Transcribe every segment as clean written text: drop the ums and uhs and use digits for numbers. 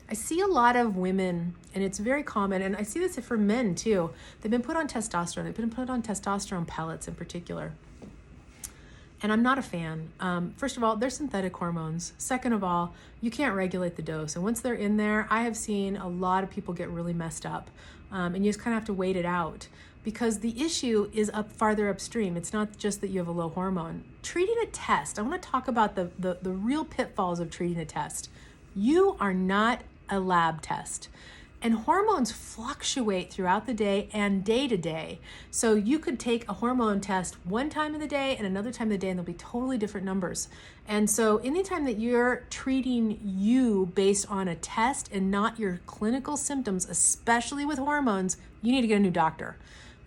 I see a lot of women, and it's very common, and I see this for men too. They've been put on testosterone. They've been put on testosterone pellets in particular. And I'm not a fan. First of all, they're synthetic hormones. Second of all, you can't regulate the dose. And once they're in there, I have seen a lot of people get really messed up. And you just kind of have to wait it out, because the issue is up farther upstream. It's not just that you have a low hormone. Treating a test, I want to talk about the real pitfalls of treating a test. You are not a lab test. And hormones fluctuate throughout the day and day to day. So you could take a hormone test one time of the day and another time of the day, and there'll be totally different numbers. And so anytime that you're treating you based on a test and not your clinical symptoms, especially with hormones, you need to get a new doctor.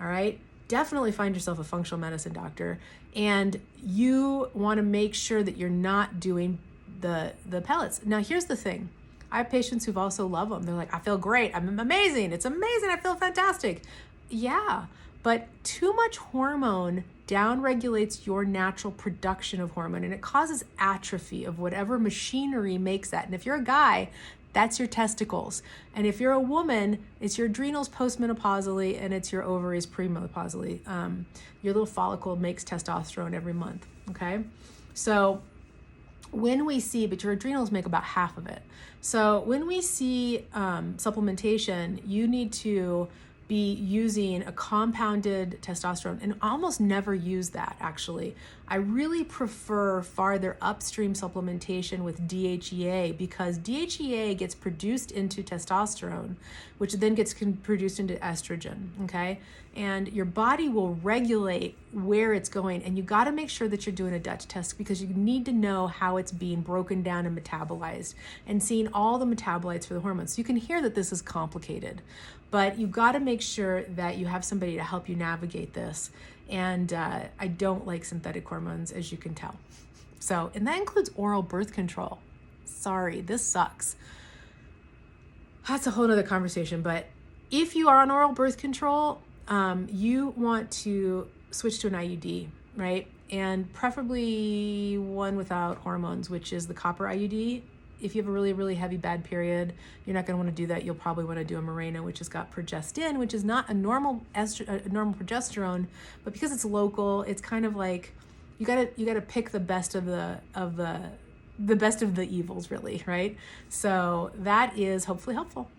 All right? Definitely find yourself a functional medicine doctor. And you want to make sure that you're not doing the pellets. Now, here's the thing. I have patients who've also love them. They're like, I feel great. I'm amazing. It's amazing. I feel fantastic. Yeah, but too much hormone downregulates your natural production of hormone, and it causes atrophy of whatever machinery makes that. And if you're a guy, that's your testicles. And if you're a woman, it's your adrenals postmenopausally, and it's your ovaries premenopausally. Your little follicle makes testosterone every month, okay? So when we see, but your adrenals make about half of it. So when we see supplementation, you need to be using a compounded testosterone, and almost never use that actually. I really prefer farther upstream supplementation with DHEA, because DHEA gets produced into testosterone, which then gets produced into estrogen, okay? And your body will regulate where it's going, and you got to make sure that you're doing a Dutch test, because you need to know how it's being broken down and metabolized, and seeing all the metabolites for the hormones. So you can hear that this is complicated, but you got to make sure that you have somebody to help you navigate this. And I don't like synthetic hormones, as you can tell. So, and that includes oral birth control. Sorry, this sucks. That's a whole nother conversation. But if you are on oral birth control, you want to switch to an IUD, right? And preferably one without hormones, which is the copper IUD. If you have a really, really heavy bad period, you're not going to want to do that. You'll probably want to do a Mirena, which has got progestin, which is not a normal progesterone, but because it's local, it's kind of like you gotta pick the best of the best of the evils, really, right? So that is hopefully helpful.